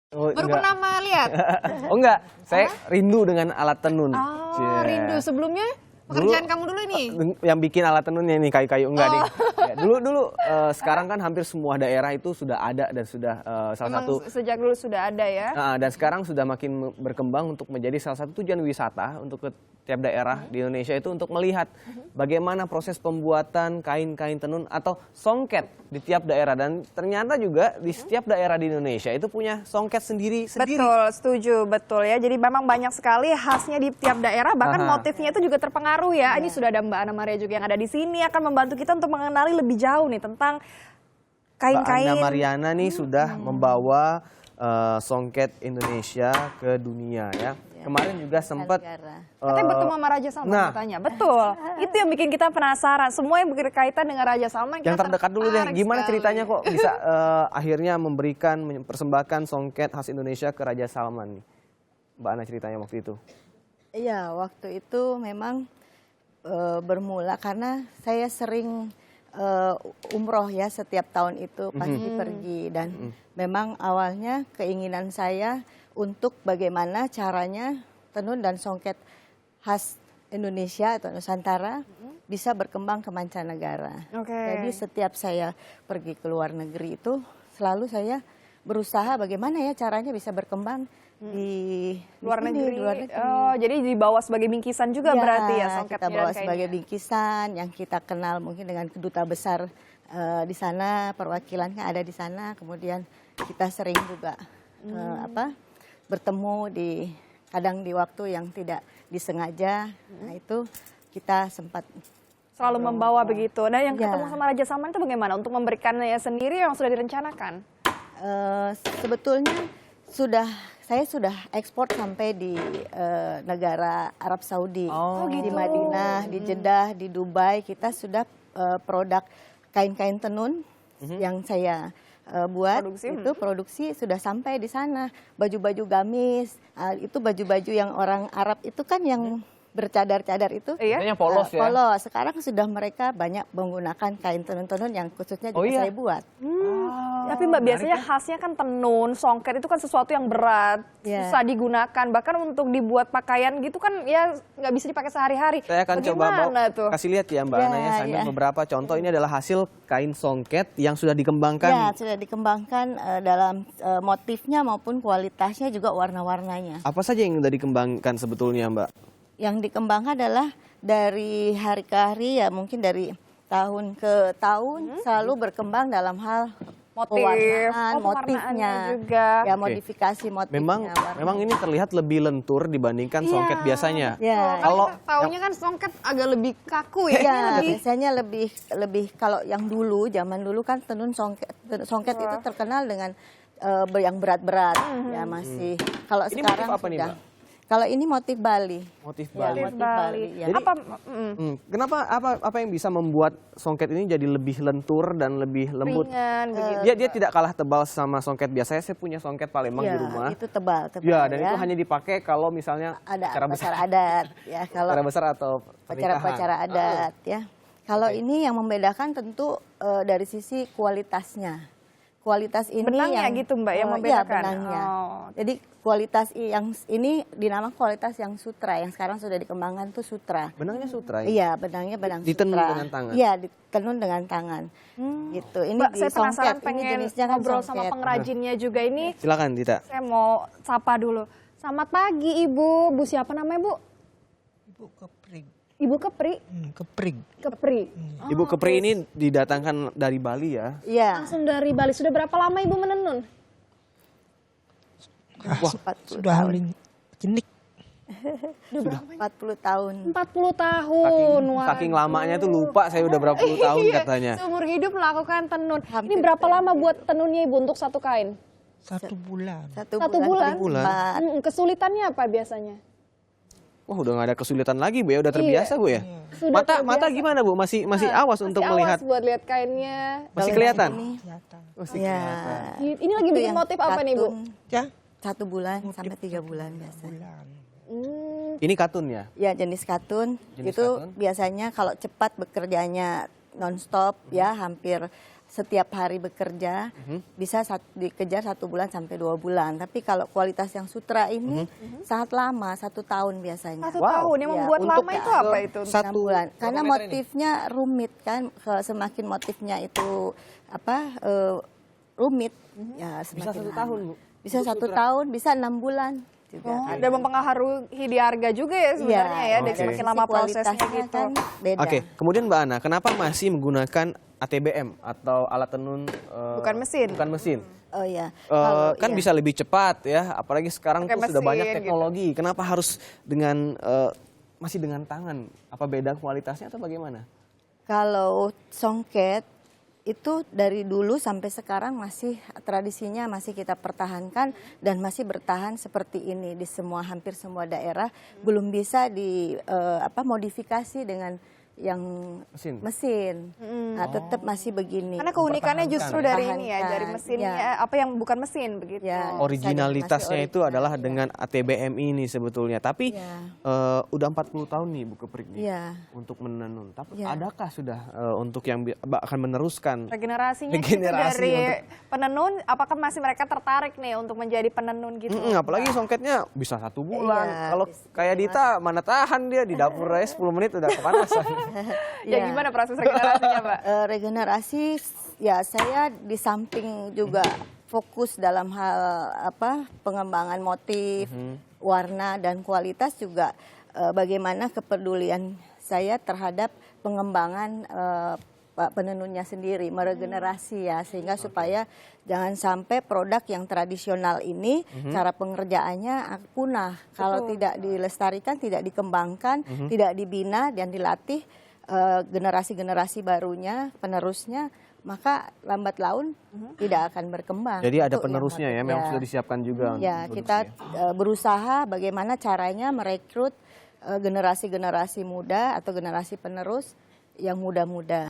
Oh, Baru enggak. pernah lihat? Oh enggak, saya rindu dengan alat tenun. Oh, Cie. rindu. Sebelumnya pekerjaan kamu dulu ini? Yang bikin alat tenunnya nih kayu-kayu enggak Oh. deh. Ya, dulu sekarang kan hampir semua daerah itu sudah ada dan sudah salah Emang satu sejak dulu sudah ada ya? dan sekarang sudah makin berkembang untuk menjadi salah satu tujuan wisata untuk ke tiap daerah di Indonesia itu untuk melihat bagaimana proses pembuatan kain-kain tenun atau songket di tiap daerah, dan ternyata juga di setiap daerah di Indonesia itu punya songket sendiri. Betul, setuju, betul ya. Jadi memang banyak sekali khasnya di tiap daerah, bahkan motifnya itu juga terpengaruh ya. Ini sudah ada Mbak Ana Maria juga yang ada di sini akan membantu kita untuk mengenali lebih jauh nih tentang kain-kain. Mbak Ana Mariana nih sudah membawa songket Indonesia ke dunia ya. Kemarin juga sempat Katanya bertemu sama Raja Salman katanya. Betul. Itu yang bikin kita penasaran. Semua yang berkaitan dengan Raja Salman. Yang terdekat dulu deh, gimana ceritanya kok bisa akhirnya mempersembahkan songket khas Indonesia ke Raja Salman nih? Mbak Ana ceritanya waktu itu. Iya, waktu itu memang bermula karena saya sering umroh ya setiap tahun itu pasti pergi, dan memang awalnya keinginan saya untuk bagaimana caranya tenun dan songket khas Indonesia atau Nusantara bisa berkembang ke mancanegara. Jadi setiap saya pergi ke luar negeri itu selalu saya berusaha bagaimana ya caranya bisa berkembang di luar negeri. Oh, jadi dibawa sebagai bingkisan juga berarti ya songketnya. Kita bawa sebagai bingkisan yang kita kenal mungkin dengan keduta besar di sana, perwakilannya ada di sana. Kemudian kita sering juga bertemu kadang di waktu yang tidak disengaja. Nah itu kita sempat selalu membawa begitu. Nah yang ketemu sama Raja Salman itu bagaimana untuk memberikannya sendiri yang sudah direncanakan? Sebetulnya saya sudah ekspor sampai di negara Arab Saudi, di Madinah, di Jeddah, di Dubai. Kita sudah produk kain-kain tenun yang saya buat produksi sudah sampai di sana. Baju-baju gamis, itu baju-baju yang orang Arab itu kan yang bercadar-cadar itu, yang polos ya. Polos. Sekarang sudah mereka banyak menggunakan kain tenun-tenun yang khususnya juga saya buat. Tapi Mbak, biasanya khasnya kan tenun, songket itu kan sesuatu yang berat, susah digunakan. Bahkan untuk dibuat pakaian gitu kan ya nggak bisa dipakai sehari-hari. Saya akan coba kasih lihat ya Mbak Ana ya, sambil beberapa contoh. Ini adalah hasil kain songket yang sudah dikembangkan. Ya, sudah dikembangkan dalam motifnya maupun kualitasnya juga warna-warnanya. Apa saja yang sudah dikembangkan sebetulnya Mbak? Yang dikembangkan adalah dari hari ke hari, ya mungkin dari tahun ke tahun selalu berkembang dalam hal pewarnaan, motifnya juga. Ya modifikasi motifnya. Memang ini terlihat lebih lentur dibandingkan songket biasanya. Kalau taunya kan songket agak lebih kaku ya. Biasanya lebih kalau yang dulu, zaman dulu kan tenun songket itu terkenal dengan yang berat-berat ya masih. Kalau ini sekarang motif apa nih Mbak? Kalau ini motif Bali. Motif Bali. Motif Bali. Jadi, kenapa apa yang bisa membuat songket ini jadi lebih lentur dan lebih lembut? Ringan, Dia tidak kalah tebal sama songket biasanya. Saya punya songket Palembang di rumah. Itu tebal. Ya, dan itu hanya dipakai kalau misalnya ada acara besar adat ya. Kalau acara besar atau acara adat ya. Kalau ini yang membedakan tentu dari sisi kualitasnya. Kualitas ini benangnya gitu Mbak yang membedakan. Ya, benangnya. Jadi kualitas yang ini dinamakan kualitas yang sutra, yang sekarang sudah dikembangkan tuh sutra. Benangnya sutra ya? Iya, benangnya benang sutra. Ditenun dengan tangan? Iya, ditenun dengan tangan. Gitu. Ini Mbak, di saya penasaran songket. pengen ngobrol sama pengrajinnya juga ini. Silakan Dita. Saya mau sapa dulu. Selamat pagi Ibu. Bu siapa namanya Bu? Ibu Kepri. Ibu Kepri? Kepri. Kepri. Ibu Kepri ini didatangkan dari Bali ya? Iya. Langsung dari Bali. Sudah berapa lama Ibu menenun? Wah, sudah paling jenik. 40 tahun. 40 tahun. Saking lamanya tuh lupa saya udah berapa puluh tahun katanya. Seumur hidup melakukan tenun. Ini berapa lama buat tenunnya Ibu untuk satu kain? 1 bulan. Satu bulan? Kesulitannya apa biasanya? Wah, udah gak ada kesulitan lagi Bu ya, udah terbiasa Bu ya. Mata gimana Bu? Masih awas untuk melihat. Awas buat lihat kainnya. Masih kelihatan? Masih kelihatan. Ini lagi bikin motif apa nih Bu? Ya. 1 bulan sampai 3 bulan biasa. Ini katun ya? Ya, jenis katun. Itu biasanya kalau cepat bekerjanya nonstop ya, hampir setiap hari bekerja bisa dikejar 1 bulan sampai 2 bulan. Tapi kalau kualitas yang sutra ini sangat lama, 1 tahun biasanya. 1 tahun yang Ya, membuat untuk lama itu apa itu? 6 bulan. Karena meter ini? motifnya rumit kan, semakin motifnya itu rumit, ya Bisa semakin 1 lama. tahun, Bu? Bisa Untuk 1 sutra? tahun, bisa 6 bulan juga. Oh, ada. dan mempengaruhi di harga juga ya sebenarnya ya, dan Oke. semakin lama prosesnya Kualitasnya gitu. kan beda. Oke, kemudian Mbak Ana, kenapa masih menggunakan ATBM atau alat tenun Bukan mesin. Bukan mesin. Oh ya, Kan bisa lebih cepat ya, apalagi sekarang Pakai tuh sudah mesin banyak gitu. teknologi. Kenapa harus dengan masih dengan tangan? Apa beda kualitasnya atau bagaimana? Kalau songket itu dari dulu sampai sekarang masih tradisinya masih kita pertahankan dan masih bertahan seperti ini di hampir semua daerah, belum bisa modifikasi dengan yang mesin. Nah, tetap masih begini. Karena keunikannya justru dari ini ya, dari Pertahankan, mesinnya, ya. apa yang bukan mesin begitu. Ya. Originalitasnya Masih itu original, adalah ya. dengan ATBM ini sebetulnya. Tapi Ya. udah 40 tahun nih Bu Keprik nih Ya. untuk menenun. Tapi Ya. adakah sudah untuk yang akan meneruskan? Regenerasinya gitu Regenerasi dari untuk- penenun, apakah masih mereka tertarik nih untuk menjadi penenun gitu? Apalagi songketnya bisa 1 bulan. Iya, Kalau bisa kayak Dita mana tahan dia di dapur aja 10 menit udah kepanasan. Ya Ya. gimana proses regenerasinya, Mbak? Regenerasi ya saya di samping juga fokus dalam hal pengembangan motif, warna dan kualitas juga bagaimana kepedulian saya terhadap pengembangan penenunnya sendiri, meregenerasi ya sehingga supaya jangan sampai produk yang tradisional ini cara pengerjaannya punah kalau tidak dilestarikan, tidak dikembangkan, tidak dibina dan dilatih generasi-generasi barunya, penerusnya, maka lambat laun tidak akan berkembang. Jadi ada Itu yang penerusnya ya, memang sudah disiapkan juga. Ya, untuk kita produksi. berusaha bagaimana caranya merekrut generasi-generasi muda atau generasi penerus yang muda-muda.